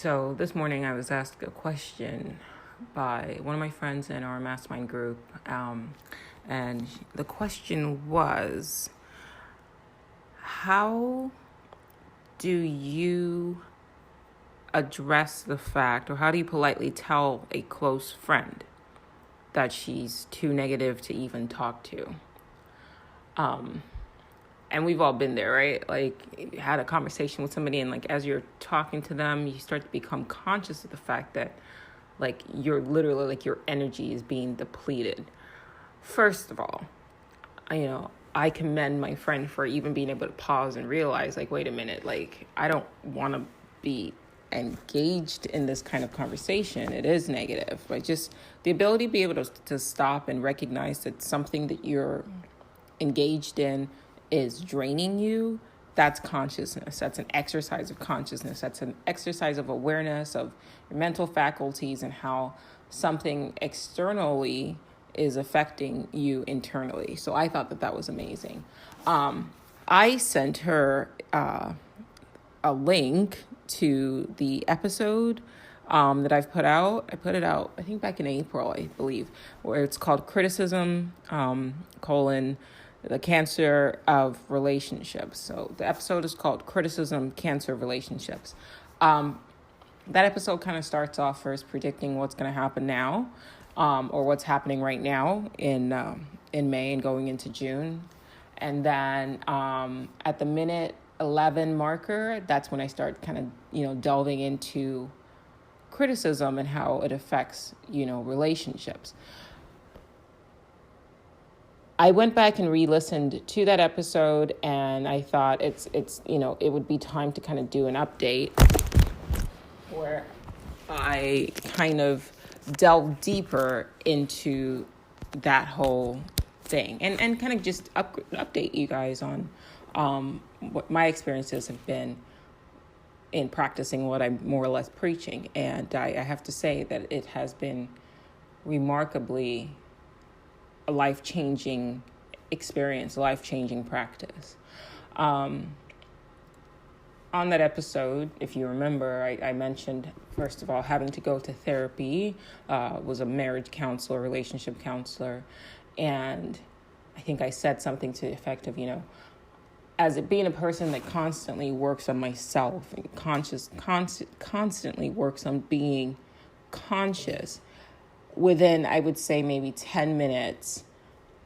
So this morning I was asked a question by one of my friends in our mastermind group. And the question was, how do you address the fact, or how do you politely tell a close friend that she's too negative to even talk to? And we've all been there, right? Like, you had a conversation with somebody, and like as you're talking to them, you start to become conscious of the fact that like you're literally like your energy is being depleted. First of all, I commend my friend for even being able to pause and realize, like, wait a minute, like I don't want to be engaged in this kind of conversation. It is negative, but just the ability to be able to stop and recognize that something that you're engaged in is draining you. That's consciousness. That's an exercise of consciousness. That's an exercise of awareness of your mental faculties and how something externally is affecting you internally. So I thought that was amazing. I sent her a link to the episode that I've put out. I put it out, I think back in April, I believe, where it's called Criticism, the Cancer of Relationships. So the episode is called Criticism, Cancer of Relationships. That episode kind of starts off first predicting what's going to happen now, or what's happening right now in May and going into June. And then at the minute 11 marker, that's when I start kind of, delving into criticism and how it affects, relationships. I went back and re-listened to that episode, and I thought it would be time to kind of do an update where I kind of delve deeper into that whole thing and kind of just update you guys on what my experiences have been in practicing what I'm more or less preaching. And I have to say that it has been remarkably a life-changing experience, a life-changing practice. On that episode, if you remember, I mentioned, first of all, having to go to therapy, was a marriage counselor, relationship counselor. And I think I said something to the effect of, as it being a person that constantly works on myself and constantly works on being conscious, within, I would say, maybe 10 minutes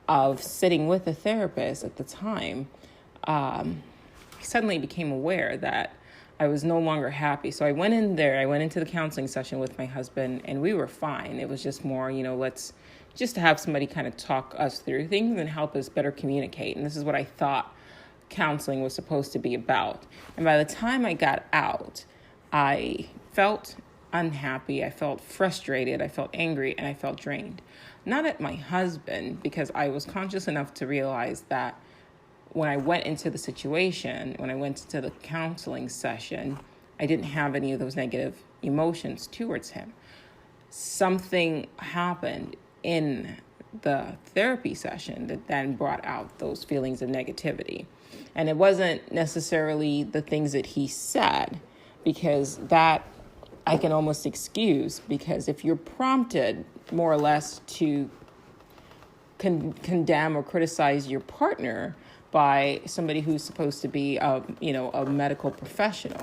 of sitting with a therapist at the time, I suddenly became aware that I was no longer happy. So I went into the counseling session with my husband, and we were fine. It was just more, let's just have somebody kind of talk us through things and help us better communicate. And this is what I thought counseling was supposed to be about. And by the time I got out, I felt unhappy, I felt frustrated, I felt angry, and I felt drained. Not at my husband, because I was conscious enough to realize that when I went into the situation, when I went into the counseling session, I didn't have any of those negative emotions towards him. Something happened in the therapy session that then brought out those feelings of negativity. And it wasn't necessarily the things that he said, because that I can almost excuse, because if you're prompted more or less to condemn or criticize your partner by somebody who's supposed to be a medical professional,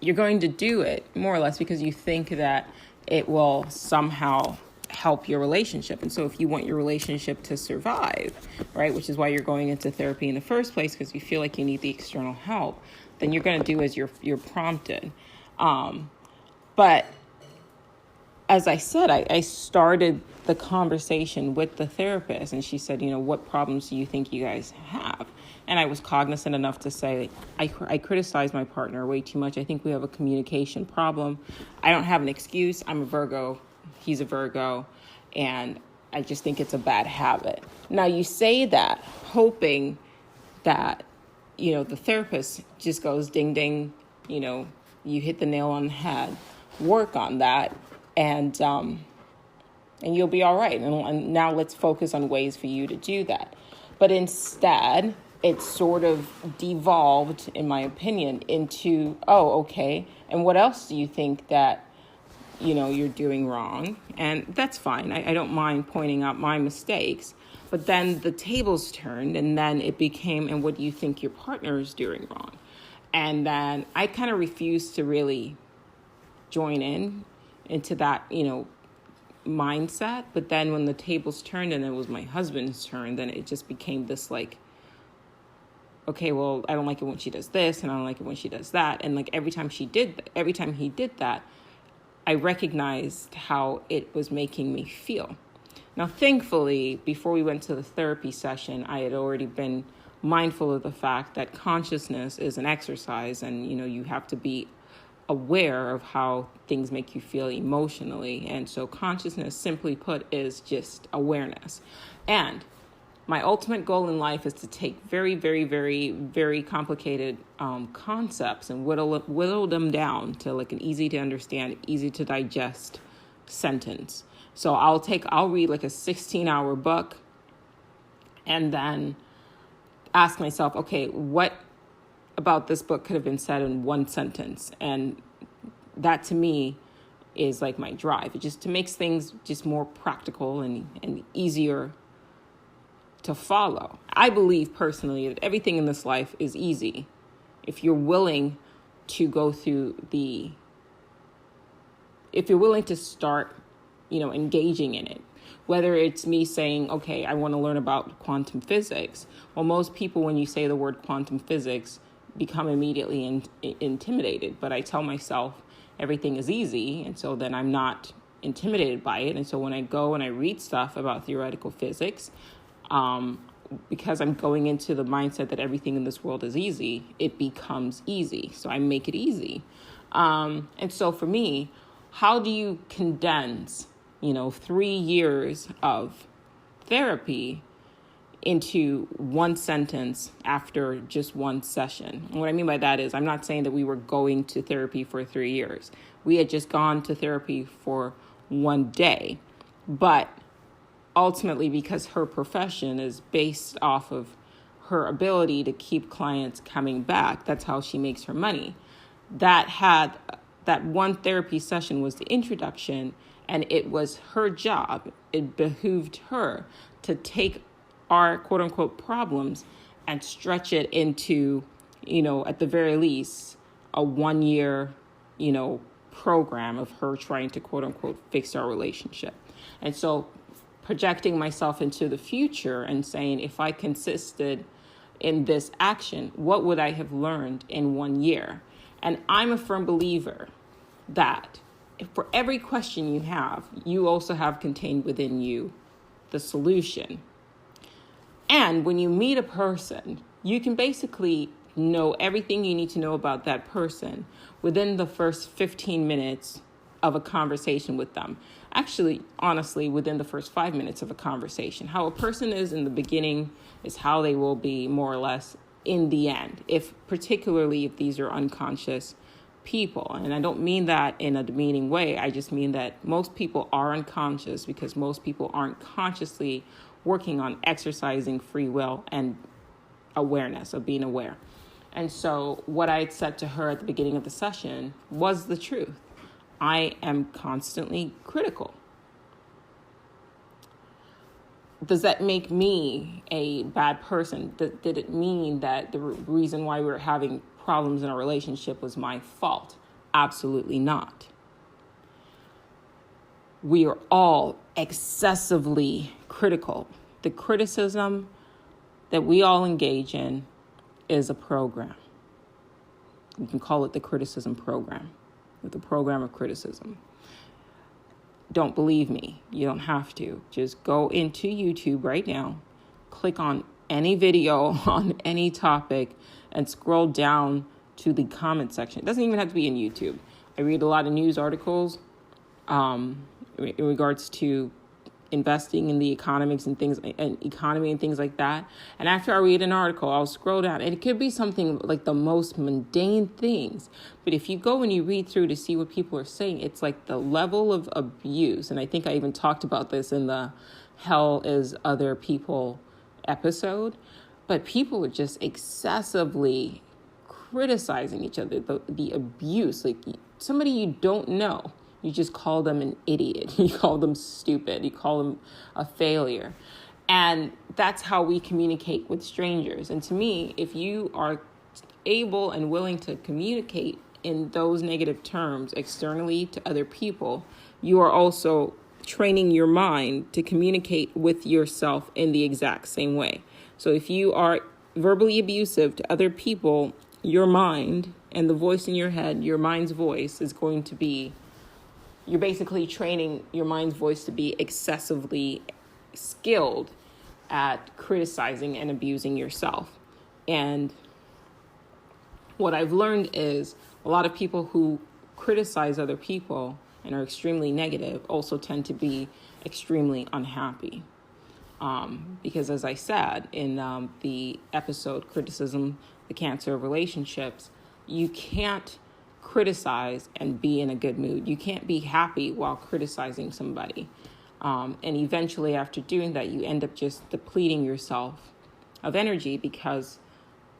you're going to do it more or less because you think that it will somehow help your relationship. And so if you want your relationship to survive, right, which is why you're going into therapy in the first place, because you feel like you need the external help, then you're going to do as you're prompted. But as I said, I started the conversation with the therapist, and she said, what problems do you think you guys have? And I was cognizant enough to say, I criticize my partner way too much. I think we have a communication problem. I don't have an excuse. I'm a Virgo. He's a Virgo. And I just think it's a bad habit. Now, you say that hoping that, the therapist just goes ding, ding, you hit the nail on the head, work on that, and you'll be all right. And now let's focus on ways for you to do that. But instead, it sort of devolved, in my opinion, into, oh, okay, and what else do you think that, you're doing wrong? And that's fine. I don't mind pointing out my mistakes. But then the tables turned, and then it became, and what do you think your partner is doing wrong? And then I kind of refused to really join into that, mindset. But then when the tables turned and it was my husband's turn, then it just became this like, okay, well, I don't like it when she does this, and I don't like it when she does that. And like every time he did that, I recognized how it was making me feel. Now, thankfully, before we went to the therapy session, I had already been mindful of the fact that consciousness is an exercise, and, you have to be aware of how things make you feel emotionally. And so consciousness, simply put, is just awareness. And my ultimate goal in life is to take very, very, very, very complicated concepts and whittle them down to like an easy to understand, easy to digest sentence. So I'll read like a 16-hour book and then ask myself, okay, what about this book could have been said in one sentence? And that to me is like my drive. It just makes things just more practical and easier to follow. I believe personally that everything in this life is easy if you're willing to go through if you're willing to start, engaging in it. Whether it's me saying, okay, I want to learn about quantum physics. Well, most people, when you say the word quantum physics, become immediately intimidated. But I tell myself everything is easy, and so then I'm not intimidated by it. And so when I go and I read stuff about theoretical physics, because I'm going into the mindset that everything in this world is easy, it becomes easy. So I make it easy. And so for me, how do you condense, 3 years of therapy into one sentence after just one session? And what I mean by that is I'm not saying that we were going to therapy for 3 years. We had just gone to therapy for one day. But ultimately, because her profession is based off of her ability to keep clients coming back, that's how she makes her money. That one therapy session was the introduction, and it was her job. It behooved her to take our quote unquote problems and stretch it into, at the very least, a 1 year, program of her trying to quote unquote fix our relationship. And so projecting myself into the future and saying, if I consisted in this action, what would I have learned in 1 year? And I'm a firm believer that for every question you have, you also have contained within you the solution. And when you meet a person, you can basically know everything you need to know about that person within the first 15 minutes of a conversation with them. Actually, honestly, within the first 5 minutes of a conversation. How a person is in the beginning is how they will be more or less in the end, particularly if these are unconscious people. And I don't mean that in a demeaning way. I just mean that most people are unconscious because most people aren't consciously working on exercising free will and awareness of being aware. And so what I had said to her at the beginning of the session was the truth. I am constantly critical. Does that make me a bad person? Did it mean that the reason why we were having problems in our relationship was my fault? Absolutely not. We are all excessively critical. The criticism that we all engage in is a program. You can call it the criticism program, or the program of criticism. Don't believe me. You don't have to. Just go into YouTube right now, click on any video on any topic, and scroll down to the comment section. It doesn't even have to be in YouTube. I read a lot of news articles in regards to investing in the economy and things like that. And after I read an article, I'll scroll down, and it could be something like the most mundane things. But if you go and you read through to see what people are saying, it's like the level of abuse. And I think I even talked about this in the Hell is Other People episode. But people were just excessively criticizing each other, the abuse, like somebody you don't know, you just call them an idiot, you call them stupid, you call them a failure. And that's how we communicate with strangers. And to me, if you are able and willing to communicate in those negative terms externally to other people, you are also training your mind to communicate with yourself in the exact same way. So if you are verbally abusive to other people, your mind and the voice in your head, your mind's voice is going to be, you're basically training your mind's voice to be excessively skilled at criticizing and abusing yourself. And what I've learned is a lot of people who criticize other people and are extremely negative also tend to be extremely unhappy. Because as I said in the episode, Criticism, the Cancer of Relationships, you can't criticize and be in a good mood. You can't be happy while criticizing somebody. And eventually after doing that, you end up just depleting yourself of energy because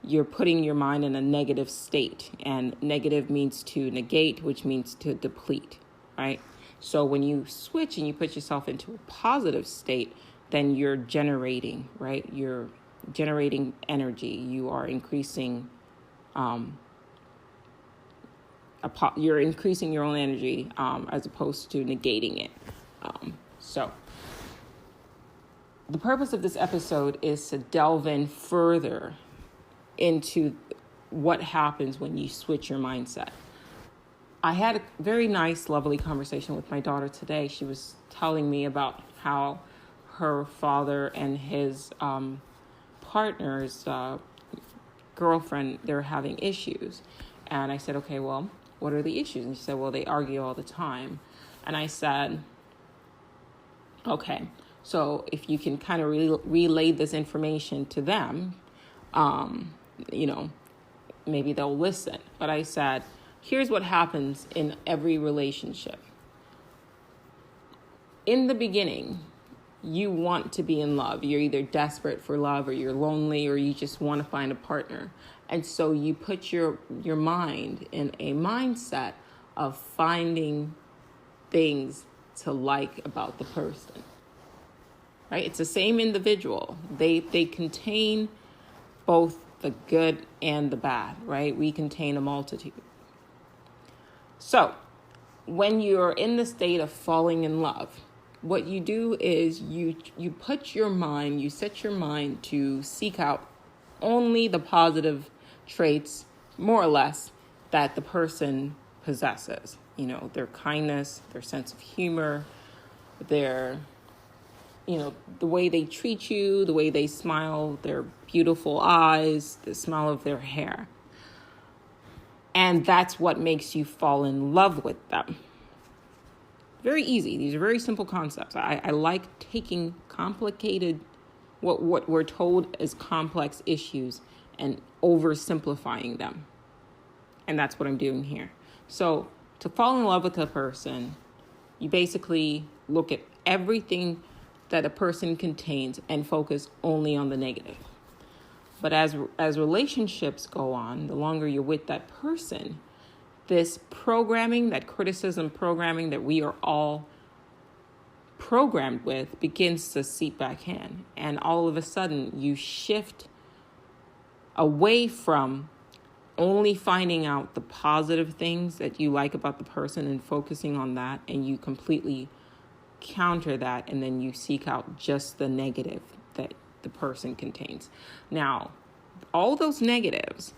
you're putting your mind in a negative state. And negative means to negate, which means to deplete, right? So when you switch and you put yourself into a positive state, then you're generating, right? You're generating energy. You are increasing, you're increasing your own energy as opposed to negating it. So the purpose of this episode is to delve in further into what happens when you switch your mindset. I had a very nice, lovely conversation with my daughter today. She was telling me about how her father and his partner's girlfriend, they're having issues. And I said, okay, well, what are the issues? And she said, well, they argue all the time. And I said, okay, so if you can kind of relay this information to them, maybe they'll listen. But I said, here's what happens in every relationship. In the beginning, you want to be in love. You're either desperate for love or you're lonely or you just want to find a partner. And so you put your mind in a mindset of finding things to like about the person, right? It's the same individual. They contain both the good and the bad, right? We contain a multitude. So when you're in the state of falling in love, what you do is you put your mind, you set your mind to seek out only the positive traits, more or less, that the person possesses. Their kindness, their sense of humor, their, the way they treat you, the way they smile, their beautiful eyes, the smell of their hair. And that's what makes you fall in love with them. Very easy. These are very simple concepts. I like taking complicated, what we're told as complex issues and oversimplifying them. And that's what I'm doing here. So to fall in love with a person, you basically look at everything that a person contains and focus only on the negative. But as relationships go on, the longer you're with that person, this programming, that criticism programming that we are all programmed with begins to seep back in. And all of a sudden you shift away from only finding out the positive things that you like about the person and focusing on that, and you completely counter that, and then you seek out just the negative that the person contains. Now, all those negatives,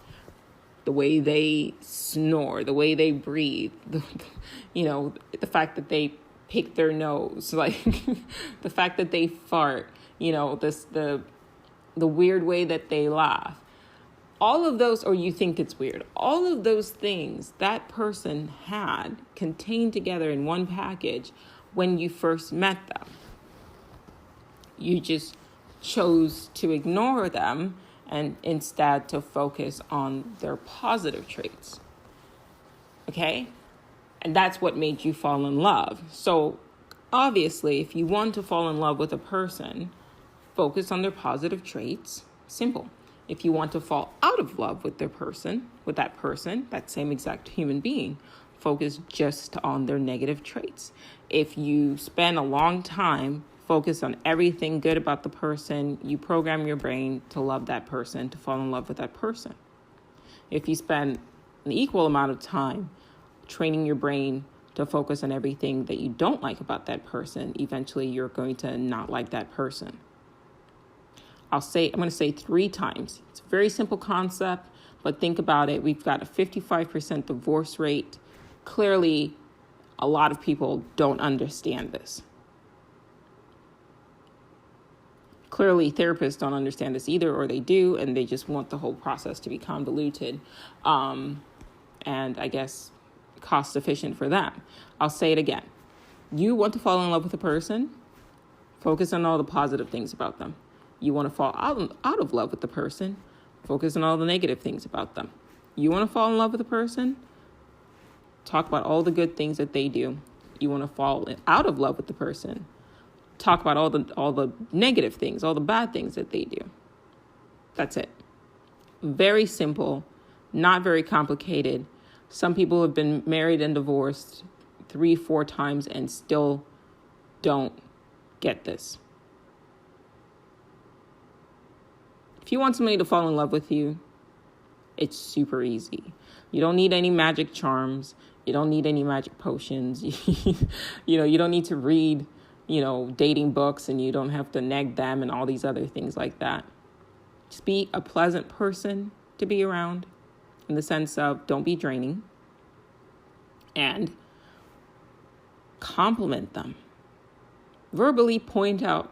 the way they snore, the way they breathe, the fact that they pick their nose, like the fact that they fart, the weird way that they laugh, all of those, or you think it's weird, all of those things that person had contained together in one package when you first met them. You just chose to ignore them and instead to focus on their positive traits. Okay? And that's what made you fall in love. So obviously, if you want to fall in love with a person, focus on their positive traits. Simple. If you want to fall out of love with that person, that same exact human being, focus just on their negative traits. If you spend a long time focused on everything good about the person, you program your brain to love that person, to fall in love with that person. If you spend an equal amount of time training your brain to focus on everything that you don't like about that person, eventually you're going to not like that person. I'm going to say 3 times. It's a very simple concept, but think about it. We've got a 55% divorce rate. Clearly, a lot of people don't understand this. Clearly, therapists don't understand this either, or they do, and they just want the whole process to be convoluted and I guess cost efficient for them. I'll say it again. You want to fall in love with a person, focus on all the positive things about them. You want to fall out of love with the person, focus on all the negative things about them. You want to fall in love with a person, talk about all the good things that they do. You want to fall out of love with the person, talk about all the negative things, all the bad things that they do. That's it. Very simple, not very complicated. Some people have been married and divorced 3-4 times and still don't get this. If you want somebody to fall in love with you, it's super easy. You don't need any magic charms. You don't need any magic potions. You don't need to read, dating books, and you don't have to neg them and all these other things like that. Just be a pleasant person to be around, in the sense of don't be draining, and compliment them. Verbally point out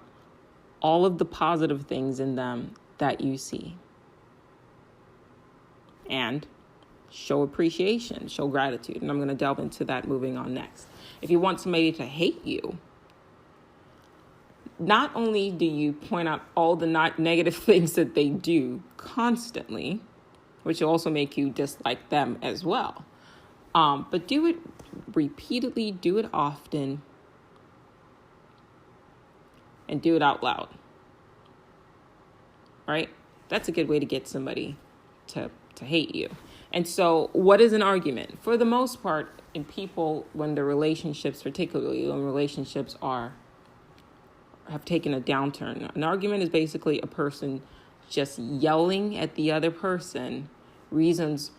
all of the positive things in them that you see. And show appreciation, show gratitude. And I'm going to delve into that moving on next. If you want somebody to hate you, not only do you point out all the negative things that they do constantly, which will also make you dislike them as well, but do it repeatedly, do it often, and do it out loud. Right? That's a good way to get somebody to hate you. And so what is an argument? For the most part, in people, when their relationships, particularly when relationships have taken a downturn, an argument is basically a person just yelling at the other person reasons,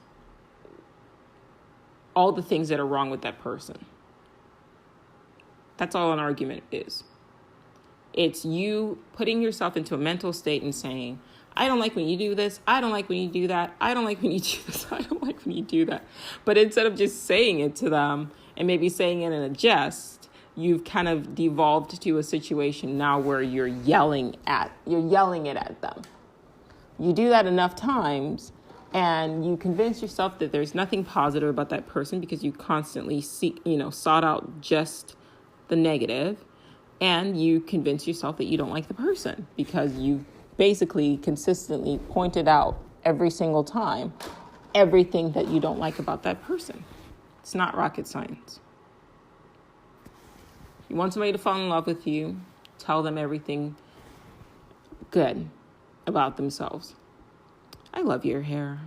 all the things that are wrong with that person. That's all an argument is. It's you putting yourself into a mental state and saying, I don't like when you do this. I don't like when you do that. I don't like when you do this. I don't like when you do that. But instead of just saying it to them and maybe saying it in a jest, you've kind of devolved to a situation now where you're yelling it at them. You do that enough times and you convince yourself that there's nothing positive about that person because you constantly sought out just the negative. And you convince yourself that you don't like the person because you basically consistently pointed out every single time everything that you don't like about that person. It's not rocket science. If you want somebody to fall in love with you, tell them everything good about themselves. I love your hair.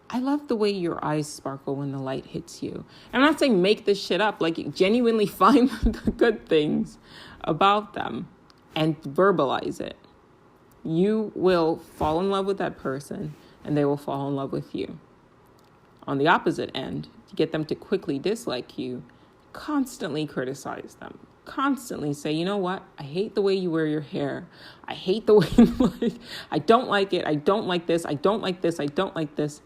I love the way your eyes sparkle when the light hits you. I'm not saying make this shit up. Like, genuinely find the good things about them and verbalize it. You will fall in love with that person and they will fall in love with you. On the opposite end, to get them to quickly dislike you, constantly criticize them. Constantly say, you know what? I hate the way you wear your hair. I hate the way I don't like it. I don't like this. I don't like this. I don't like this.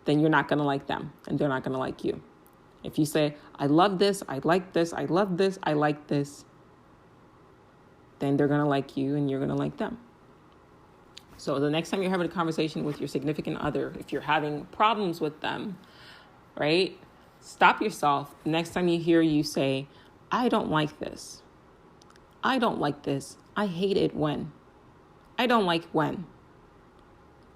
Then you're not going to like them and they're not going to like you. If you say, I love this, I like this, I love this, I like this, then they're going to like you and you're going to like them. So the next time you're having a conversation with your significant other, if you're having problems with them, right? Stop yourself. Next time you hear you say, I don't like this. I don't like this. I hate it when. I don't like when.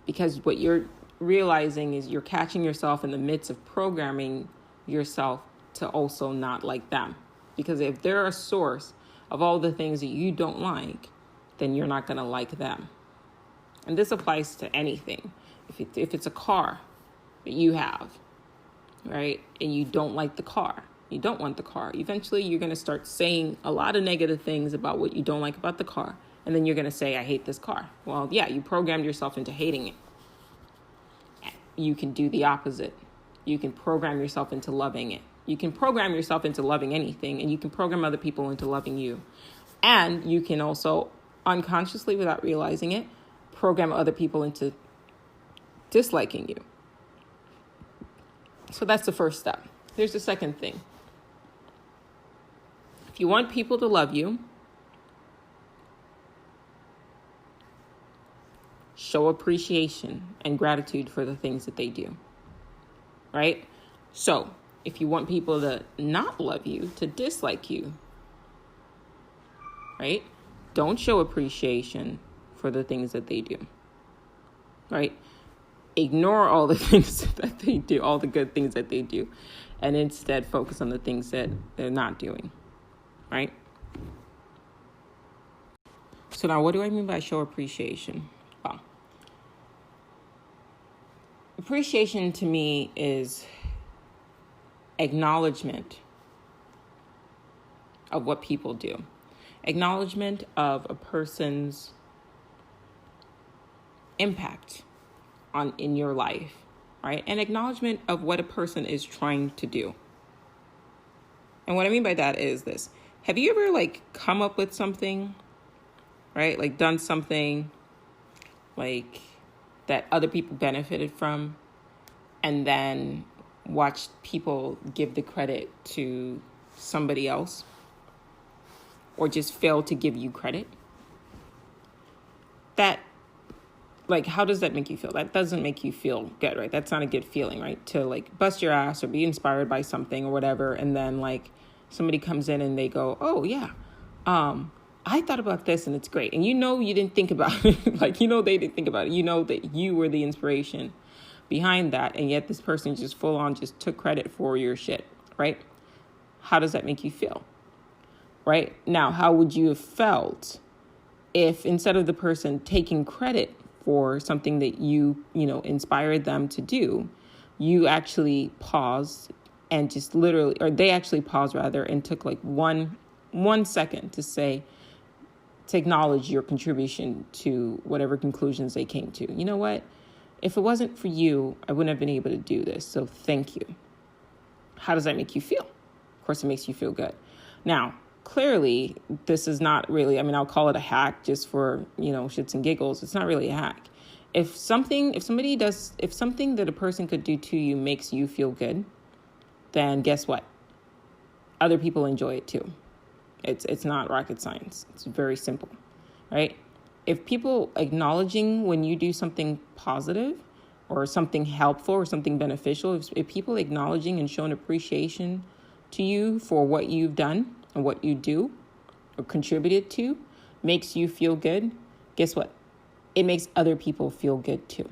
Because what you're realizing is you're catching yourself in the midst of programming yourself to also not like them. Because if they're a source of all the things that you don't like, then you're not going to like them. And this applies to anything. If it's a car that you have, right, and you don't like the car, you don't want the car, eventually you're going to start saying a lot of negative things about what you don't like about the car. And then you're going to say, I hate this car. Well, yeah, you programmed yourself into hating it. You can do the opposite. You can program yourself into loving it. You can program yourself into loving anything, and you can program other people into loving you. And you can also, unconsciously, without realizing it, program other people into disliking you. So that's the first step. Here's the second thing. If you want people to love you, show appreciation and gratitude for the things that they do, right? So if you want people to not love you, to dislike you, right? Don't show appreciation for the things that they do, right? Ignore all the things that they do, all the good things that they do, and instead focus on the things that they're not doing, right? So now what do I mean by show appreciation? Well, appreciation to me is acknowledgement of what people do. Acknowledgement of a person's impact in your life, right? And acknowledgement of what a person is trying to do. And what I mean by that is this. Have you ever come up with something, right? Done something that other people benefited from, and then watched people give the credit to somebody else, or just fail to give you credit? That, how does that make you feel? That doesn't make you feel good, right? That's not a good feeling, right? To bust your ass or be inspired by something or whatever, and then somebody comes in and they go, oh yeah, I thought about this and it's great. And you didn't think about it. They didn't think about it. You know that you were the inspiration behind that, and yet this person just full on just took credit for your shit, right? How does that make you feel? Right? Now, how would you have felt if instead of the person taking credit for something that you inspired them to do, you actually paused and just literally, or they actually paused rather, and took 1 second to acknowledge your contribution to whatever conclusions they came to. You know what? If it wasn't for you, I wouldn't have been able to do this. So thank you. How does that make you feel? Of course, it makes you feel good. Now, clearly, this is not really, I'll call it a hack just for, shits and giggles. It's not really a hack. If something that a person could do to you makes you feel good, then guess what? Other people enjoy it too. It's not rocket science. It's very simple, right? If people acknowledging when you do something positive or something helpful or something beneficial, if people acknowledging and showing appreciation to you for what you've done and what you do or contributed to makes you feel good, guess what? It makes other people feel good too.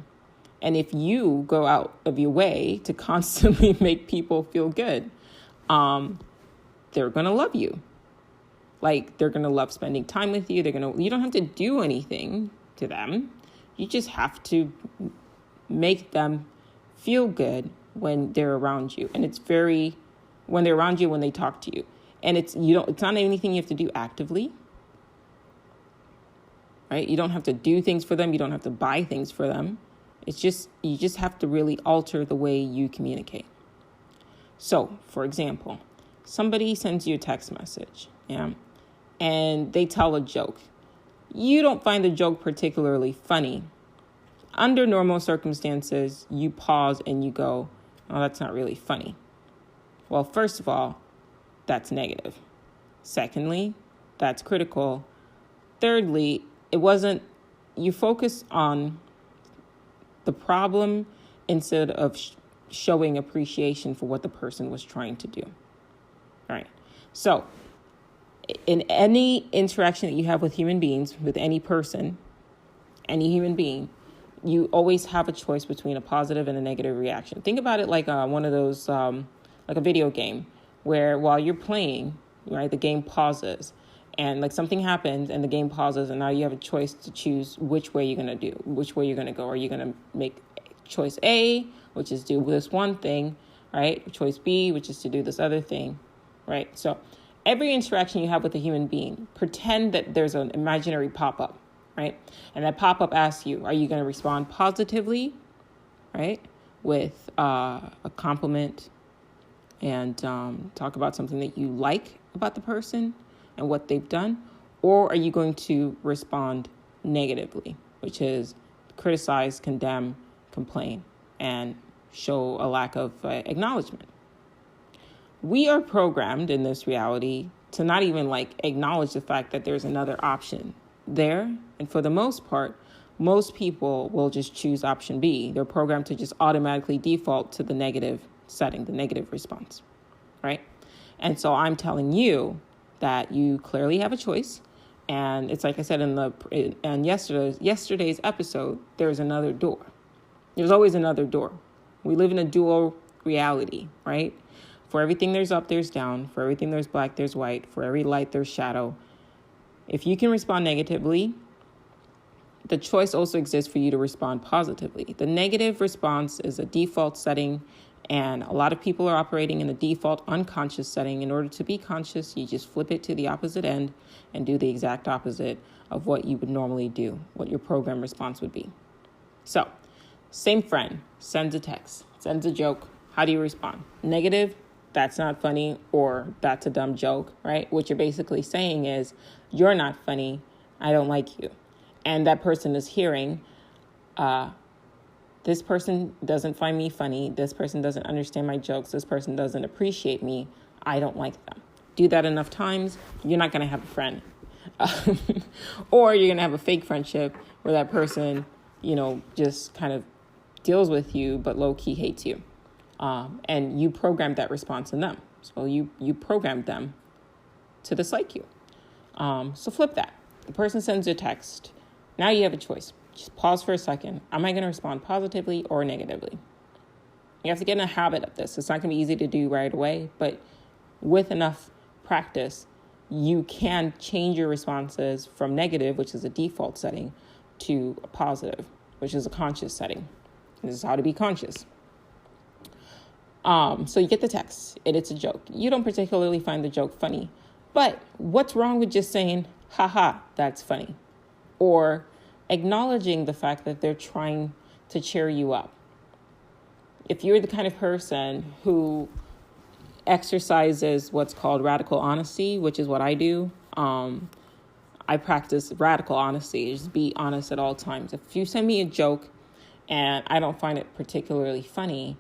And if you go out of your way to constantly make people feel good, they're going to love you. They're going to love spending time with you. You don't have to do anything to them. You just have to make them feel good when they're around you. And when they're around you, when they talk to you. And it's not anything you have to do actively, right? You don't have to do things for them. You don't have to buy things for them. It's just, you just have to really alter the way you communicate. So, for example, somebody sends you a text message, yeah, and they tell a joke. You don't find the joke particularly funny. Under normal circumstances, you pause and you go, oh, that's not really funny. Well, first of all, that's negative. Secondly, that's critical. Thirdly, you focus on the problem instead of showing appreciation for what the person was trying to do. All right. So in any interaction that you have with human beings, with any person, any human being, you always have a choice between a positive and a negative reaction. Think about it like one of those, like a video game where while you're playing, right, the game pauses and like something happens and the game pauses, and now you have a choice to choose which way you're going to do, which way you're going to go. Are you going to make choice A, which is do this one thing, right? Choice B, which is to do this other thing, right? So every interaction you have with a human being, pretend that there's an imaginary pop-up, right? And that pop-up asks you, are you going to respond positively, right, with a compliment and talk about something that you like about the person and what they've done? Or are you going to respond negatively, which is criticize, condemn, complain, and show a lack of acknowledgement? We are programmed in this reality to not even like acknowledge the fact that there's another option there. And for the most part, most people will just choose option B. They're programmed to just automatically default to the negative setting, the negative response, right? And so I'm telling you that you clearly have a choice. And it's like I said in yesterday's episode, there's another door. There's always another door. We live in a dual reality, right? For everything there's up, there's down. For everything there's black, there's white. For every light, there's shadow. If you can respond negatively, the choice also exists for you to respond positively. The negative response is a default setting, and a lot of people are operating in the default unconscious setting. In order to be conscious, you just flip it to the opposite end and do the exact opposite of what you would normally do, what your program response would be. So, same friend sends a text, sends a joke. How do you respond? Negative, that's not funny, or that's a dumb joke, right? What you're basically saying is, you're not funny, I don't like you. And that person is hearing, this person doesn't find me funny, this person doesn't understand my jokes, this person doesn't appreciate me, I don't like them. Do that enough times, you're not going to have a friend. Or you're going to have a fake friendship where that person, just kind of deals with you, but low-key hates you. And you programmed that response in them. So you programmed them to dislike you. So flip that. The person sends you a text. Now you have a choice. Just pause for a second. Am I going to respond positively or negatively? You have to get in a habit of this. It's not going to be easy to do right away, but with enough practice, you can change your responses from negative, which is a default setting, to a positive, which is a conscious setting. This is how to be conscious. So you get the text, and it's a joke. You don't particularly find the joke funny, but what's wrong with just saying, haha, that's funny? Or acknowledging the fact that they're trying to cheer you up. If you're the kind of person who exercises what's called radical honesty, which is what I do, I practice radical honesty. Just be honest at all times. If you send me a joke and I don't find it particularly funny,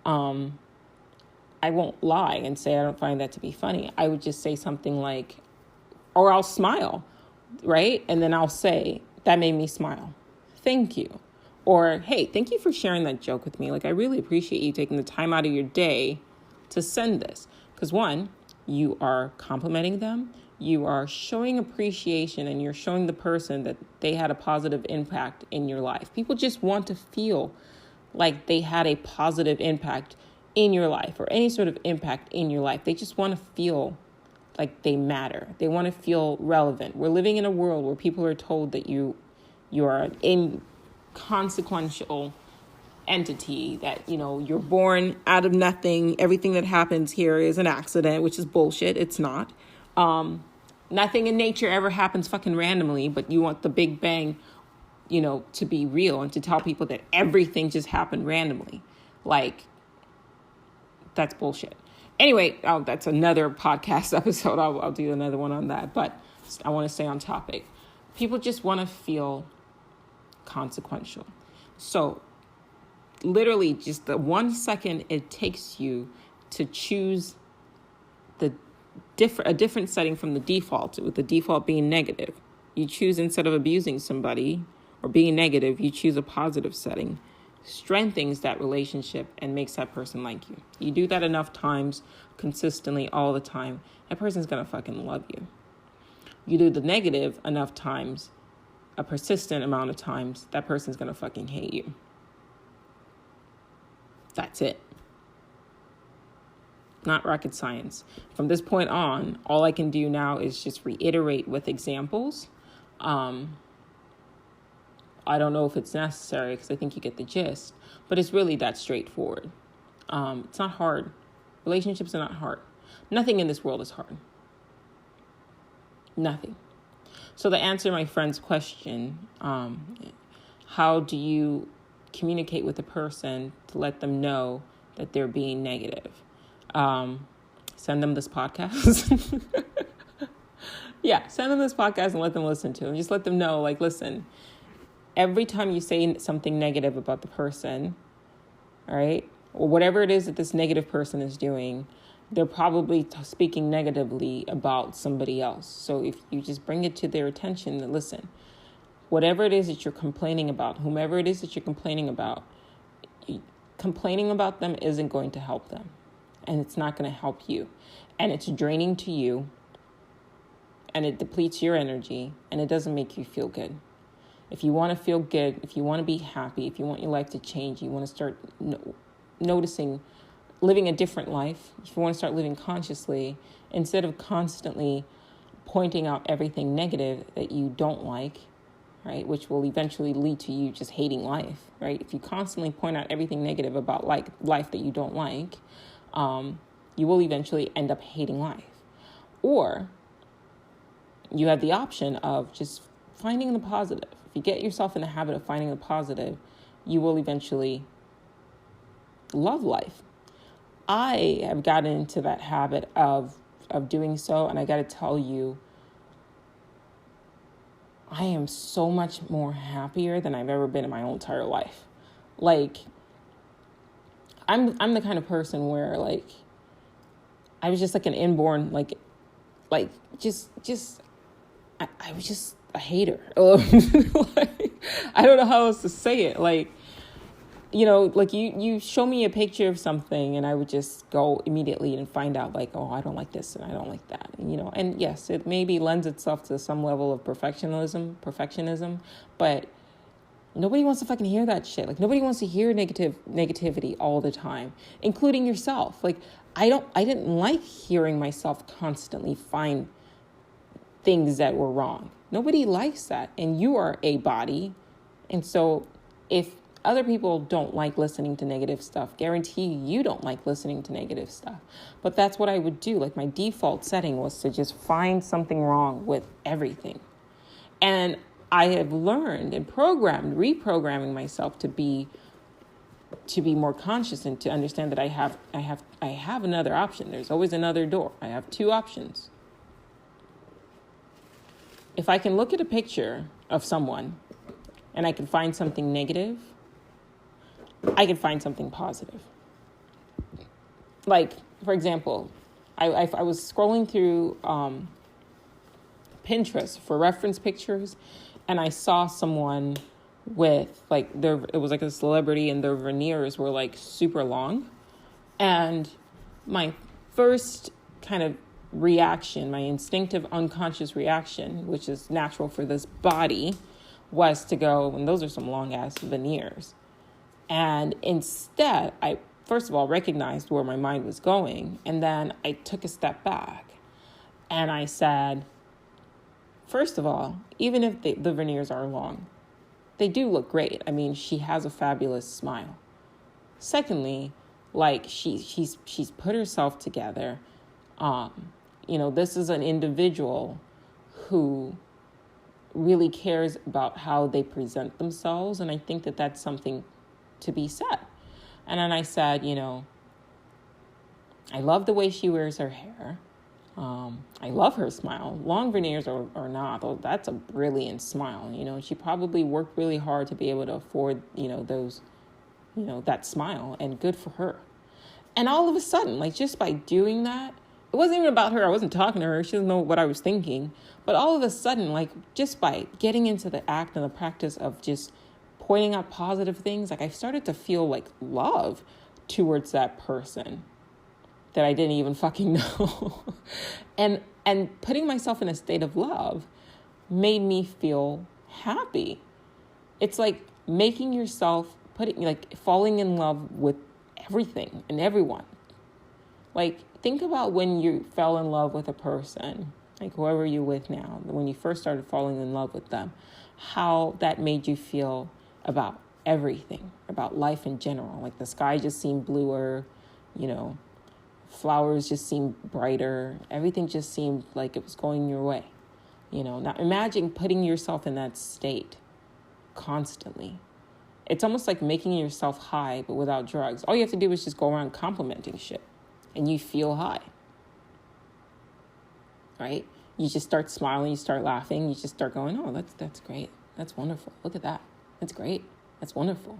I won't lie and say I don't find that to be funny. I would just say something like, or I'll smile, right? And then I'll say, that made me smile. Thank you. Or, hey, thank you for sharing that joke with me. Like, I really appreciate you taking the time out of your day to send this. Because one, you are complimenting them. You are showing appreciation, and you're showing the person that they had a positive impact in your life. People just want to feel like they had a positive impact in your life, or any sort of impact in your life. They just want to feel like they matter. They want to feel relevant. We're living in a world where people are told that you are an inconsequential entity, that, you're born out of nothing. Everything that happens here is an accident, which is bullshit. It's not. Nothing in nature ever happens fucking randomly, but you want the Big Bang, to be real, and to tell people that everything just happened randomly. Like, that's bullshit. Anyway, that's another podcast episode. I'll do another one on that. But I want to stay on topic. People just want to feel consequential. So literally just the 1 second it takes you to choose a different setting from the default, with the default being negative. You choose, instead of abusing somebody or being negative, you choose a positive setting. Strengthens that relationship and makes that person like you. You do that enough times, consistently, all the time, that person's gonna fucking love you. You do the negative enough times, a persistent amount of times, that person's gonna fucking hate you. That's it. not rocket science. From this point on, all I can do now is just reiterate with examples. I don't know if it's necessary because I think you get the gist, but it's really that straightforward. It's not hard. Relationships are not hard. Nothing in this world is hard. Nothing. So to answer my friend's question, how do you communicate with a person to let them know that they're being negative? Send them this podcast. Yeah, send them this podcast and let them listen to it. And just let them know, like, listen, every time you say something negative about the person, all right, or whatever it is that this negative person is doing, they're probably speaking negatively about somebody else. So if you just bring it to their attention that, listen, whatever it is that you're complaining about, whomever it is that you're complaining about them isn't going to help them. And it's not going to help you. And it's draining to you. And it depletes your energy. And it doesn't make you feel good. If you want to feel good, if you want to be happy, if you want your life to change, you want to start noticing living a different life, if you want to start living consciously, instead of constantly pointing out everything negative that you don't like, right, which will eventually lead to you just hating life, right? If you constantly point out everything negative about life that you don't like, you will eventually end up hating life. Or you have the option of just finding the positive. If you get yourself in the habit of finding the positive, you will eventually love life. I have gotten into that habit of doing so, and I got to tell you, I am so much more happier than I've ever been in my whole entire life. Like, I'm the kind of person where, like, I was just like an inborn, I was just a hater. Like, I don't know how else to say it. Like, you know, like you show me a picture of something and I would just go immediately and find out, like, oh, I don't like this and I don't like that. And, you know, and yes, it maybe lends itself to some level of perfectionism, but nobody wants to fucking hear that shit. Like, nobody wants to hear negativity all the time, including yourself. Like, I didn't like hearing myself constantly find things that were wrong. Nobody likes that. And you are a body. And so if other people don't like listening to negative stuff, guarantee you don't like listening to negative stuff. But that's what I would do. Like, my default setting was to just find something wrong with everything. And I have learned and reprogramming myself to be more conscious and to understand that I have another option. There's always another door. I have two options. If I can look at a picture of someone and I can find something negative, I can find something positive. Like, for example, I was scrolling through Pinterest for reference pictures, and I saw someone with, like, it was like a celebrity and their veneers were like super long. And my first kind of reaction, my instinctive unconscious reaction, which is natural for this body, was to go, and those are some long ass veneers. And instead, I first of all recognized where my mind was going, and then I took a step back and I said, first of all, even if the veneers are long, they do look great. I mean, she has a fabulous smile. Secondly, like, she's put herself together. You know, this is an individual who really cares about how they present themselves, and I think that that's something to be said. And then I said, you know, I love the way she wears her hair. I love her smile. Long veneers or not, though, that's a brilliant smile. You know, she probably worked really hard to be able to afford, you know, those, you know, that smile, and good for her. And all of a sudden, like, just by doing that, it wasn't even about her. I wasn't talking to her. She doesn't know what I was thinking. But all of a sudden, like, just by getting into the act and the practice of just pointing out positive things, like, I started to feel like love towards that person that I didn't even fucking know. and putting myself in a state of love made me feel happy. It's like making yourself, falling in love with everything and everyone. Like, think about when you fell in love with a person, like whoever you're with now, when you first started falling in love with them, how that made you feel about everything, about life in general. Like the sky just seemed bluer, flowers just seemed brighter. Everything just seemed like it was going your way. Now imagine putting yourself in that state constantly. It's almost like making yourself high, but without drugs. All you have to do is just go around complimenting shit, and you feel high, right? You just start smiling, you start laughing, you just start going, oh, that's great. That's wonderful. Look at that. That's great. That's wonderful.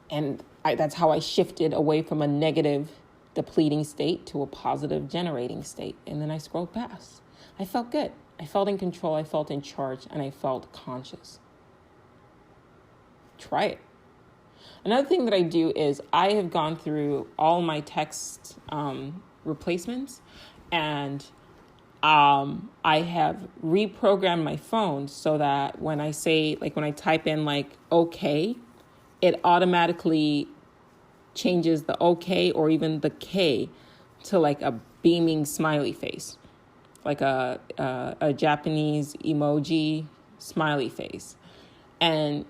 And that's how I shifted away from a negative, depleting state to a positive, generating state. And then I scrolled past. I felt good. I felt in control. I felt in charge, and I felt conscious. Try it. Another thing that I do is I have gone through all my text replacements, and I have reprogrammed my phone so that when I say, like when I type in like okay, it automatically changes the okay or even the K to like a beaming smiley face, like a Japanese emoji smiley face. And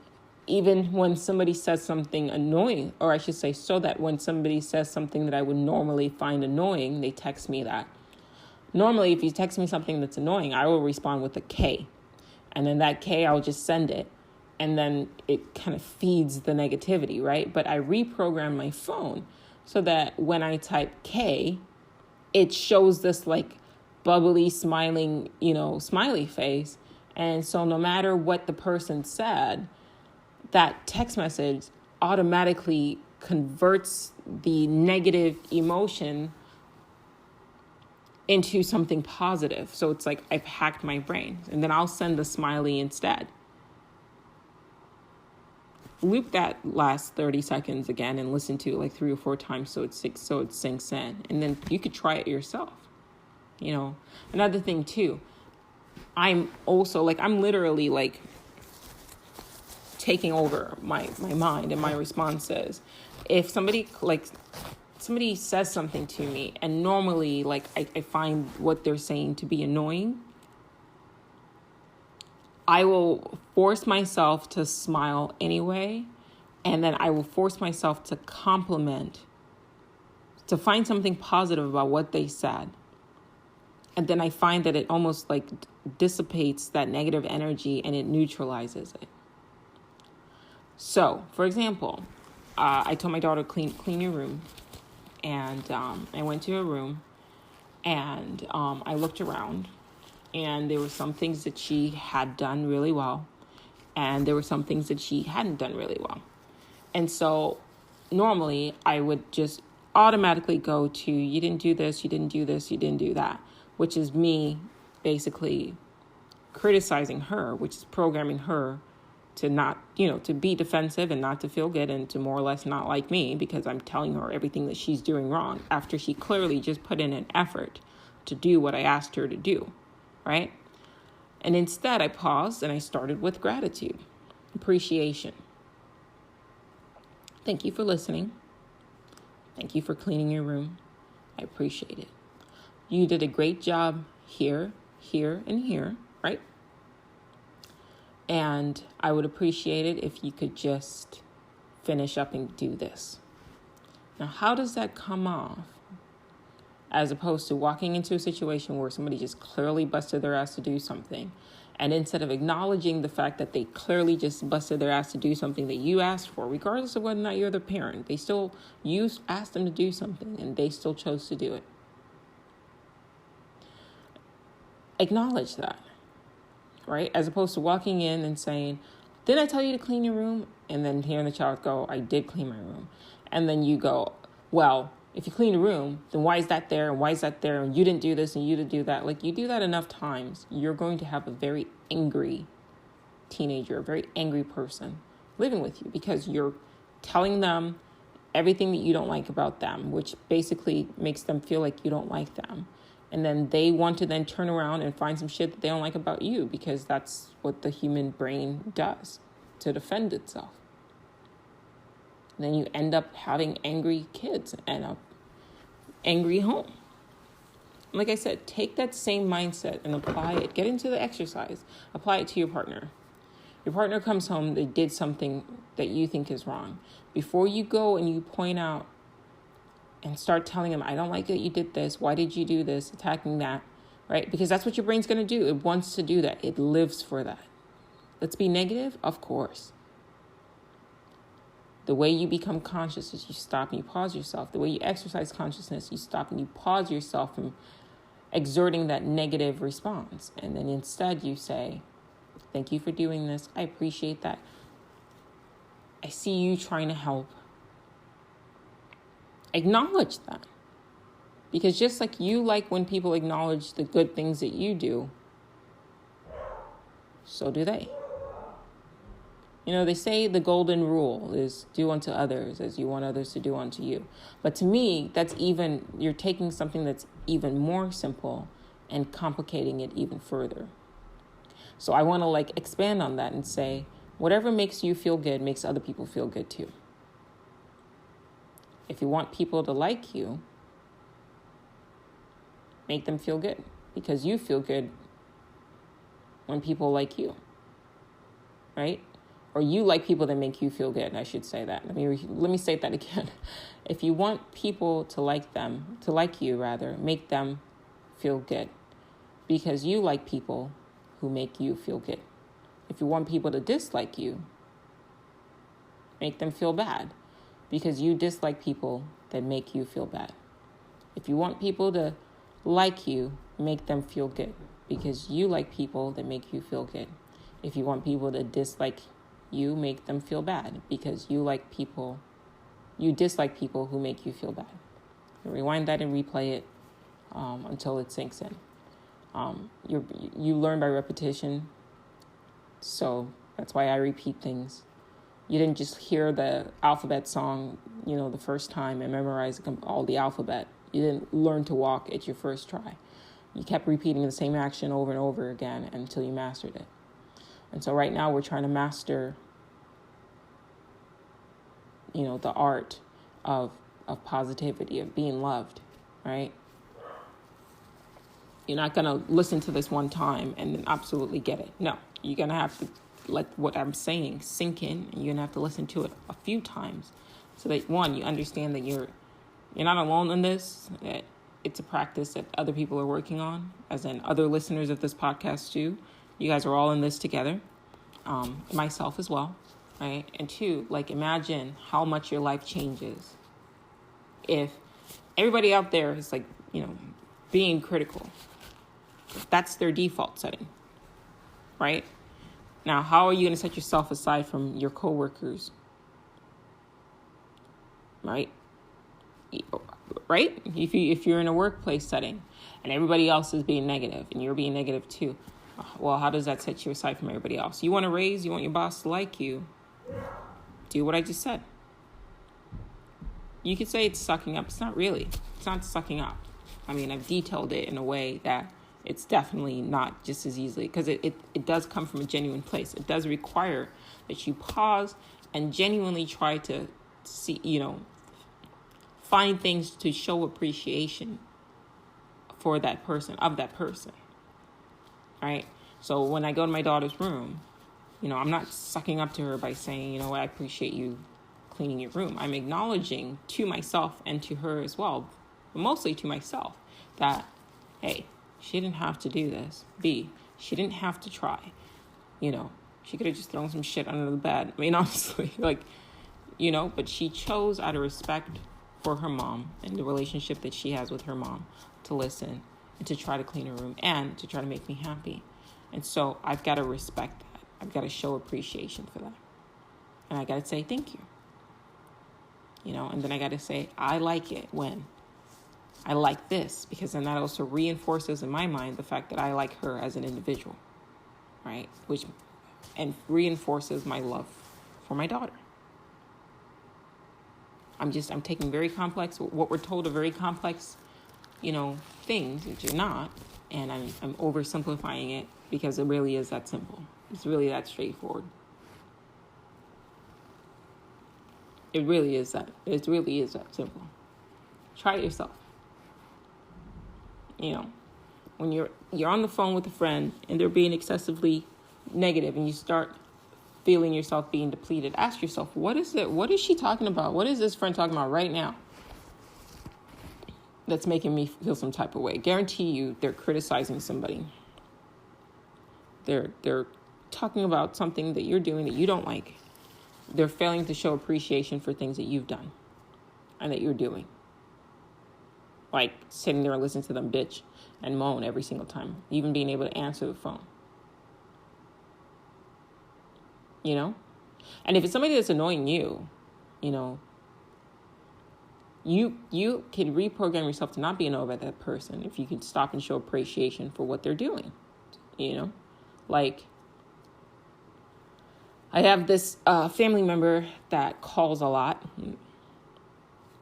even when somebody says something annoying, or I should say, so that when somebody says something that I would normally find annoying, they text me that. Normally, if you text me something that's annoying, I will respond with a K. And then that K, I'll just send it. And then it kind of feeds the negativity, right? But I reprogram my phone so that when I type K, it shows this like bubbly, smiling, smiley face. And so no matter what the person said, that text message automatically converts the negative emotion into something positive. So it's like I've hacked my brain, and then I'll send the smiley instead. Loop that last 30 seconds again and listen to it like 3 or 4 times so it sinks in. And then you could try it yourself. Another thing too, I'm literally like taking over my mind and my responses. If somebody says something to me, and normally I find what they're saying to be annoying, I will force myself to smile anyway, and then I will force myself to compliment, to find something positive about what they said. And then I find that it almost like dissipates that negative energy and it neutralizes it. So, for example, I told my daughter, clean your room. And I went to her room, and I looked around, and there were some things that she had done really well, and there were some things that she hadn't done really well. And so normally I would just automatically go to, you didn't do this, you didn't do this, you didn't do that, which is me basically criticizing her, which is programming her to not, to be defensive and not to feel good and to more or less not like me because I'm telling her everything that she's doing wrong after she clearly just put in an effort to do what I asked her to do, right? And instead I paused and I started with gratitude, appreciation. Thank you for listening. Thank you for cleaning your room. I appreciate it. You did a great job here, here, and here, right? And I would appreciate it if you could just finish up and do this. Now, how does that come off? As opposed to walking into a situation where somebody just clearly busted their ass to do something. And instead of acknowledging the fact that they clearly just busted their ass to do something that you asked for, regardless of whether or not you're the parent, you asked them to do something and they still chose to do it. Acknowledge that. Right? As opposed to walking in and saying, didn't I tell you to clean your room? And then hearing the child go, I did clean my room. And then you go, well, if you clean the room, then why is that there? And why is that there? And you didn't do this and you didn't do that. Like you do that enough times, you're going to have a very angry teenager, a very angry person living with you because you're telling them everything that you don't like about them, which basically makes them feel like you don't like them. And then they want to then turn around and find some shit that they don't like about you because that's what the human brain does to defend itself. And then you end up having angry kids and angry home. Like I said, take that same mindset and apply it. Get into the exercise. Apply it to your partner. Your partner comes home, they did something that you think is wrong. Before you go and you point out and start telling them, I don't like that you did this. Why did you do this? Attacking that, right? Because that's what your brain's going to do. It wants to do that. It lives for that. Let's be negative? Of course. The way you become conscious is you stop and you pause yourself. The way you exercise consciousness, you stop and you pause yourself from exerting that negative response. And then instead you say, thank you for doing this. I appreciate that. I see you trying to help. Acknowledge that. Because just like you like when people acknowledge the good things that you do, so do they. You know, they say the golden rule is do unto others as you want others to do unto you. But to me, you're taking something that's even more simple and complicating it even further. So I want to expand on that and say, whatever makes you feel good makes other people feel good too. If you want people to like you, make them feel good because you feel good when people like you, right? Or you like people that make you feel good. I should say that. Let me say that again. If you want people to like you, make them feel good because you like people who make you feel good. If you want people to dislike you, make them feel bad because you dislike people that make you feel bad. If you want people to like you, make them feel good because you like people that make you feel good. If you want people to dislike you, make them feel bad because you dislike people who make you feel bad. Rewind that and replay it until it sinks in. You learn by repetition, so that's why I repeat things. You didn't just hear the alphabet song, the first time and memorize all the alphabet. You didn't learn to walk at your first try. You kept repeating the same action over and over again until you mastered it. And so right now we're trying to master, the art of positivity, of being loved, right? You're not going to listen to this one time and then absolutely get it. No, you're going to have to let what I'm saying sink in, and you're going to have to listen to it a few times so that, one, you understand that you're not alone in this, that it's a practice that other people are working on, as in other listeners of this podcast too. You guys are all in this together, myself as well, right? And two, imagine how much your life changes if everybody out there is being critical. That's their default setting, right? Now, how are you going to set yourself aside from your coworkers, right? Right? If you're in a workplace setting and everybody else is being negative and you're being negative too, well, how does that set you aside from everybody else? You want to raise, you want your boss to like you, do what I just said. You could say it's sucking up. It's not really. It's not sucking up. I mean, I've detailed it in a way that it's definitely not just as easily, because it does come from a genuine place. It does require that you pause and genuinely try to see, find things to show appreciation for that person, right? So when I go to my daughter's room, I'm not sucking up to her by saying, I appreciate you cleaning your room. I'm acknowledging to myself and to her as well, but mostly to myself, that, hey, she didn't have to do this. B, she didn't have to try. She could have just thrown some shit under the bed. I mean, honestly, but she chose out of respect for her mom and the relationship that she has with her mom to listen and to try to clean her room and to try to make me happy. And so I've got to respect that. I've got to show appreciation for that. And I got to say thank you. And then I got to say, I like it when I like this, because then that also reinforces in my mind the fact that I like her as an individual, right? And reinforces my love for my daughter. I'm taking very complex, what we're told are very complex, things, which are not, and I'm oversimplifying it because it really is that simple. It's really that straightforward. It really is that simple. Try it yourself. You know, when you're on the phone with a friend and they're being excessively negative and you start feeling yourself being depleted, ask yourself, what is it? What is she talking about? What is this friend talking about right now that's making me feel some type of way? Guarantee you they're criticizing somebody. They're talking about something that you're doing that you don't like. They're failing to show appreciation for things that you've done and that you're doing. Like sitting there and listening to them bitch and moan every single time, even being able to answer the phone. You know? And if it's somebody that's annoying you, you know, you can reprogram yourself to not be annoyed by that person if you can stop and show appreciation for what they're doing. You know? Like, I have this family member that calls a lot.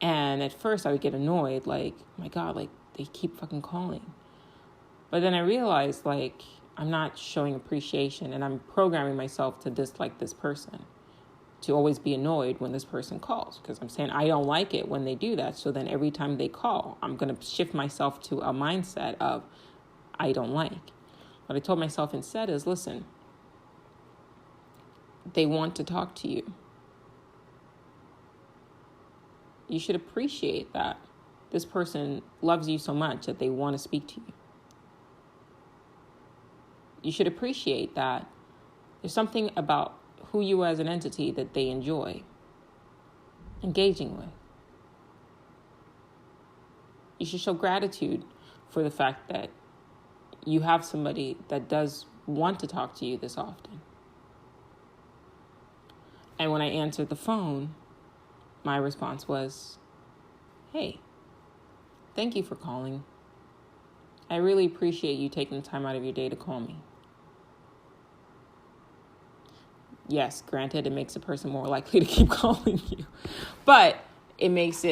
And at first I would get annoyed, like, oh my God, like, they keep fucking calling. But then I realized, like, I'm not showing appreciation and I'm programming myself to dislike this person, to always be annoyed when this person calls, because I'm saying I don't like it when they do that. So then every time they call, I'm going to shift myself to a mindset of I don't like. What I told myself instead is, listen, they want to talk to you. You should appreciate that this person loves you so much that they want to speak to you. You should appreciate that there's something about who you are as an entity that they enjoy engaging with. You should show gratitude for the fact that you have somebody that does want to talk to you this often. And when I answered the phone, my response was, hey, thank you for calling. I really appreciate you taking the time out of your day to call me. Yes, granted, it makes a person more likely to keep calling you, but it makes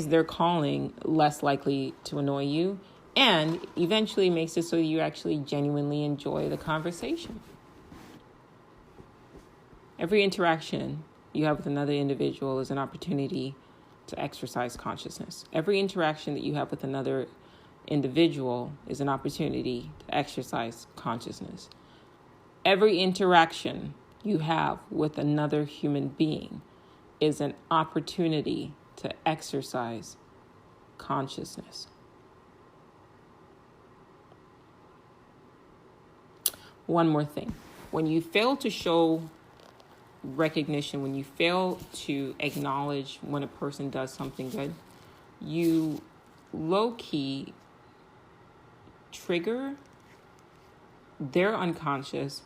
their calling less likely to annoy you, and eventually makes it so you actually genuinely enjoy the conversation. Every interaction you have with another individual is an opportunity to exercise consciousness. Every interaction that you have with another individual is an opportunity to exercise consciousness. Every interaction you have with another human being is an opportunity to exercise consciousness. One more thing. When you fail to show recognition, when you fail to acknowledge when a person does something good, you low-key trigger their unconscious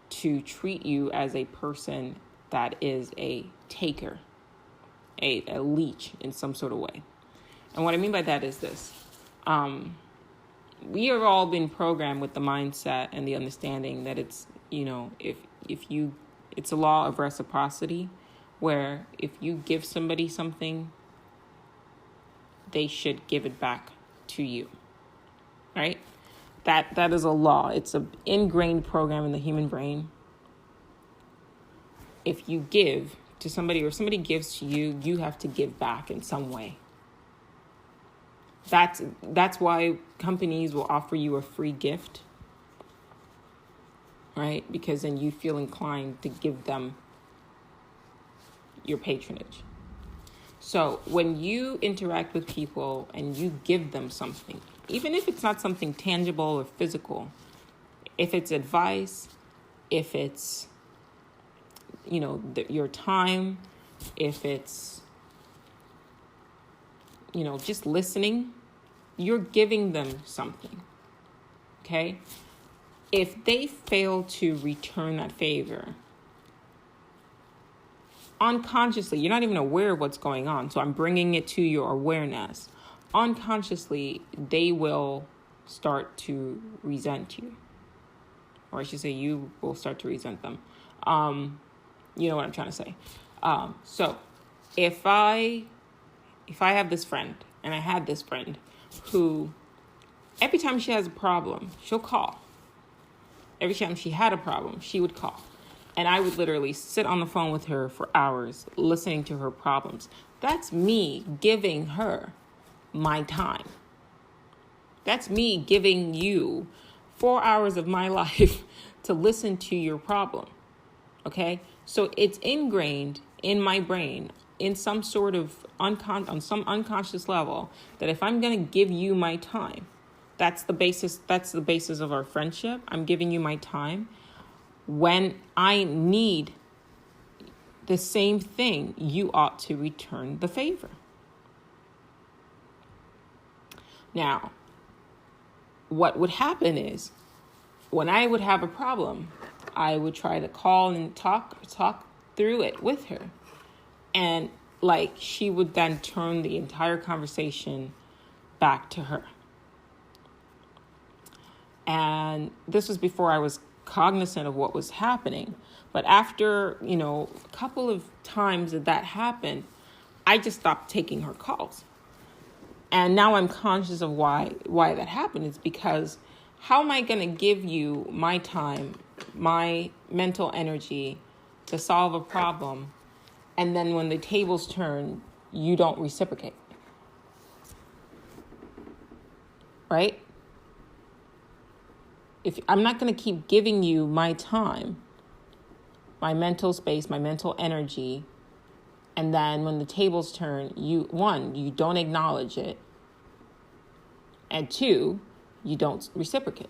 to treat you as a person that is a taker, a leech in some sort of way. And what I mean by that is this. We have all been programmed with the mindset and the understanding that it's, you know, it's a law of reciprocity, where if you give somebody something, they should give it back to you, right? That is a law. It's an ingrained program in the human brain. If you give to somebody or somebody gives to you, you have to give back in some way. That's why companies will offer you a free gift, right? Because then you feel inclined to give them your patronage. So when you interact with people and you give them something, even if it's not something tangible or physical, if it's advice, if it's, you know, your time, if it's, you know, just listening, you're giving them something, okay? If they fail to return that favor, unconsciously, you're not even aware of what's going on. So I'm bringing it to your awareness. Unconsciously, they will start to resent you. Or I should say you will start to resent them. You know what I'm trying to say. So if I have this friend, and I had this friend who, every time she has a problem, she'll call. Every time she had a problem, she would call. And I would literally sit on the phone with her for hours, listening to her problems. That's me giving her my time. That's me giving you 4 hours of my life to listen to your problem. Okay? So it's ingrained in my brain in some sort of on some unconscious level that if I'm going to give you my time, that's the basis of our friendship. I'm giving you my time. When I need the same thing, you ought to return the favor. Now, what would happen is when I would have a problem, I would try to call and talk through it with her. And like she would then turn the entire conversation back to her. And this was before I was cognizant of what was happening. But after, a couple of times that happened, I just stopped taking her calls. And now I'm conscious of why that happened. It's because how am I going to give you my time, my mental energy to solve a problem, and then when the tables turn, you don't reciprocate? Right? If I'm not going to keep giving you my time, my mental space, my mental energy, and then when the tables turn, you don't acknowledge it, and 2, you don't reciprocate.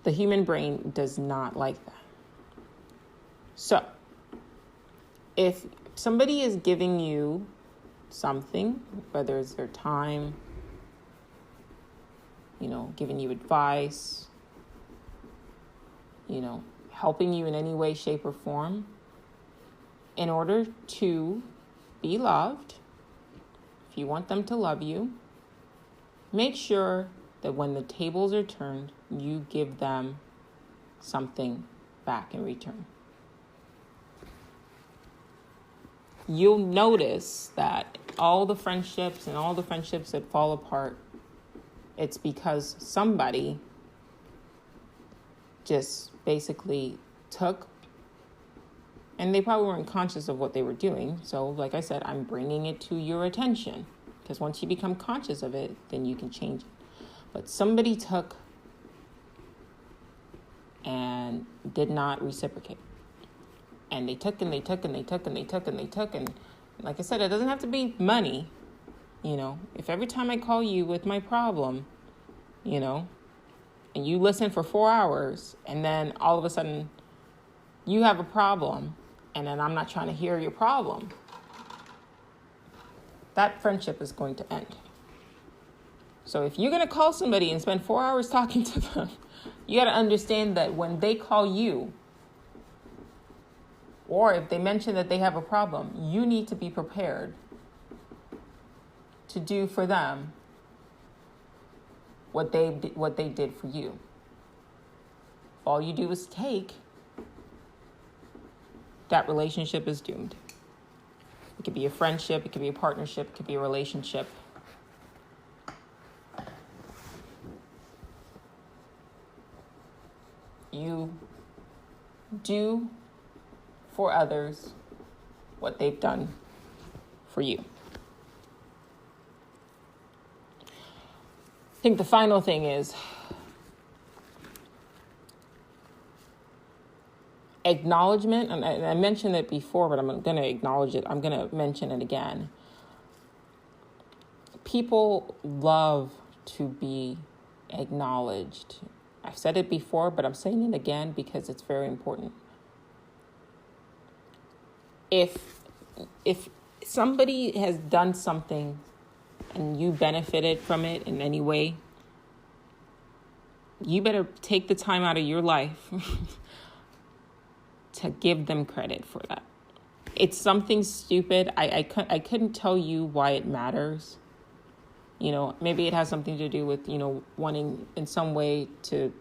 The human brain does not like that. So, if somebody is giving you something, whether it's their time, giving you advice, helping you in any way, shape, or form, in order to be loved, if you want them to love you, make sure that when the tables are turned, you give them something back in return. You'll notice that all the friendships that fall apart, it's because somebody just basically took, and they probably weren't conscious of what they were doing. So like I said, I'm bringing it to your attention, because once you become conscious of it, then you can change it. But somebody took and did not reciprocate. And they took and they took and they took and they took and they took. And like I said, it doesn't have to be money. If every time I call you with my problem, and you listen for 4 hours, and then all of a sudden you have a problem, and then I'm not trying to hear your problem, that friendship is going to end. So if you're going to call somebody and spend 4 hours talking to them, you got to understand that when they call you, or if they mention that they have a problem, you need to be prepared to do for them what they did for you. All you do is take, that relationship is doomed. It could be a friendship, it could be a partnership, it could be a relationship. You do for others what they've done for you. I think the final thing is acknowledgement. And I mentioned it before, but I'm going to acknowledge it. I'm going to mention it again. People love to be acknowledged. I've said it before, but I'm saying it again because it's very important. If somebody has done something and you benefited from it in any way, you better take the time out of your life to give them credit for that. It's something stupid. I couldn't tell you why it matters. Maybe it has something to do with, wanting in some way to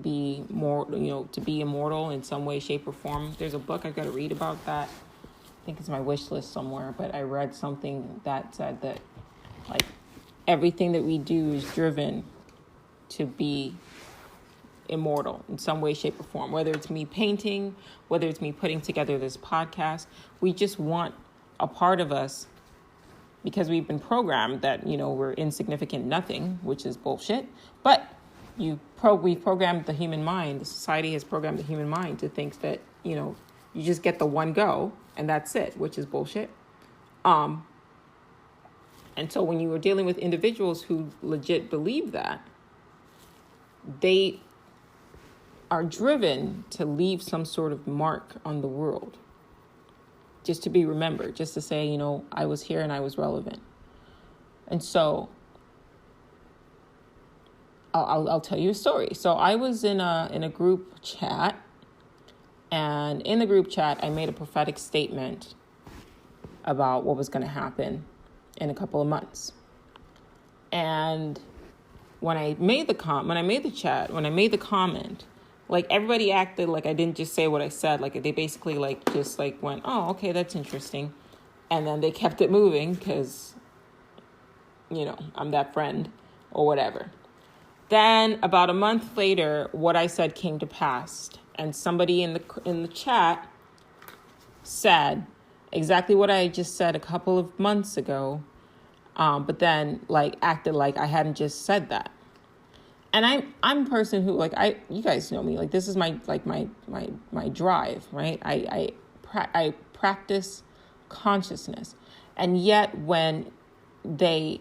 be more, to be immortal in some way, shape, or form. There's a book I've got to read about that. I think it's my wish list somewhere, but I read something that said that everything that we do is driven to be immortal in some way, shape, or form. Whether it's me painting, whether it's me putting together this podcast, we just want a part of us because we've been programmed that, we're insignificant nothing, which is bullshit. But we've programmed the human mind, the society has programmed the human mind to think that, you just get the one go and that's it, which is bullshit. And so when you were dealing with individuals who legit believe that, they are driven to leave some sort of mark on the world, just to be remembered, just to say, I was here and I was relevant. And so I'll tell you a story. So I was in a group chat, and in the group chat, I made a prophetic statement about what was going to happen in a couple of months. And when I made the comment, like, everybody acted like I didn't just say what I said. Like, they basically just went, oh, okay, that's interesting. And then they kept it moving because, I'm that friend or whatever. Then about a month later, what I said came to pass. And somebody in the chat said exactly what I just said a couple of months ago. But then acted like I hadn't just said that. And I'm a person who, you guys know me, this is my drive, right? I practice consciousness. And yet when they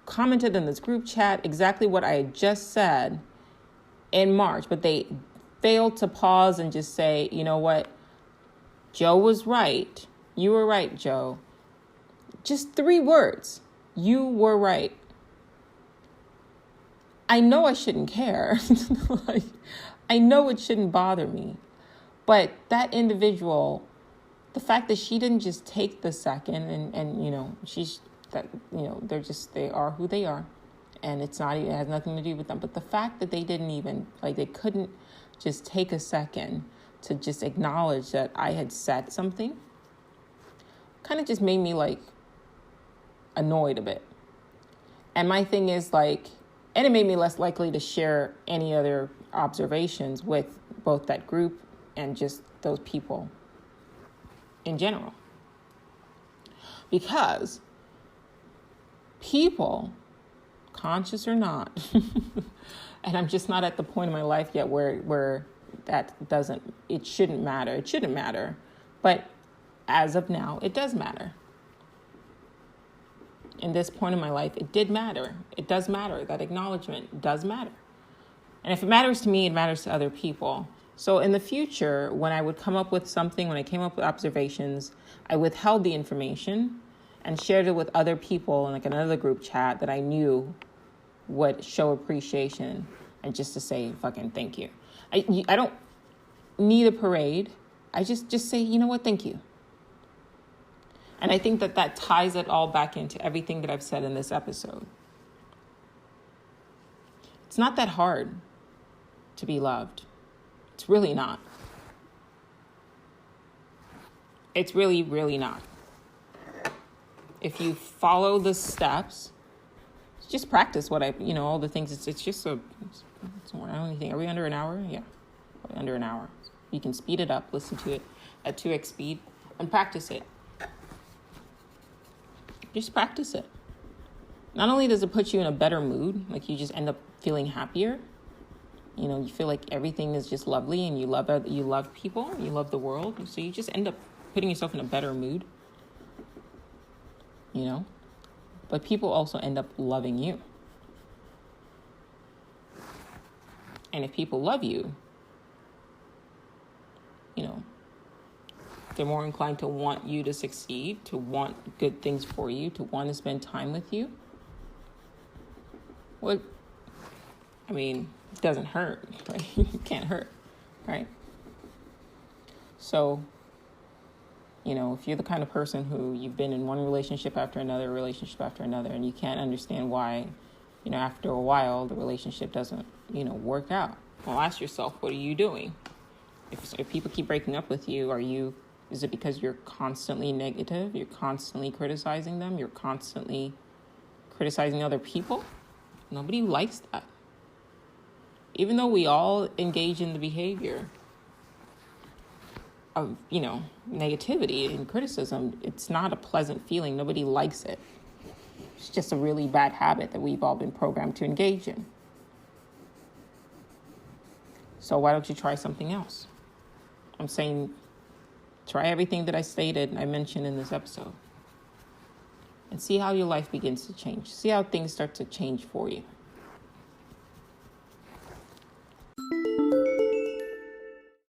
commented in this group chat exactly what I had just said in March, but they failed to pause and just say, you know what? Joe was right. You were right, Joe. Just 3 words. You were right. I know I shouldn't care. I know it shouldn't bother me. But that individual, the fact that she didn't just take the second and she's that, they are who they are. And it has nothing to do with them. But the fact that they didn't even, they couldn't just take a second to just acknowledge that I had said something, kind of just made me annoyed a bit. And my thing is and it made me less likely to share any other observations with both that group and just those people in general. Because people, conscious or not, and I'm just not at the point in my life yet where it shouldn't matter. It shouldn't matter. But as of now, it does matter. In this point in my life, it did matter. It does matter. That acknowledgement does matter. And if it matters to me, it matters to other people. So in the future, when I would come up with something, when I came up with observations, I withheld the information and shared it with other people in another group chat that I knew would show appreciation and just to say fucking thank you. I don't need a parade. I just say, you know what, thank you. And I think that ties it all back into everything that I've said in this episode. It's not that hard to be loved. It's really not. It's really, really not. If you follow the steps, just practice all the things. It's just I don't think, are we under an hour? Yeah, under an hour. You can speed it up, listen to it at 2x speed, and practice it. Just practice it. Not only does it put you in a better mood, you just end up feeling happier. You feel like everything is just lovely and you love people, you love the world. So you just end up putting yourself in a better mood. But people also end up loving you. And if people love you, they're more inclined to want you to succeed, to want good things for you, to want to spend time with you. Well, it doesn't hurt, right? It can't hurt, right? So, if you're the kind of person who you've been in one relationship after another, and you can't understand why, after a while, the relationship doesn't, work out. Well, ask yourself, what are you doing? If people keep breaking up with you, is it because you're constantly negative? You're constantly criticizing them? You're constantly criticizing other people? Nobody likes that. Even though we all engage in the behavior, of, negativity and criticism. It's not a pleasant feeling. Nobody likes it. It's just a really bad habit that we've all been programmed to engage in. So why don't you try something else? I'm saying try everything that I mentioned in this episode. And see how your life begins to change. See how things start to change for you.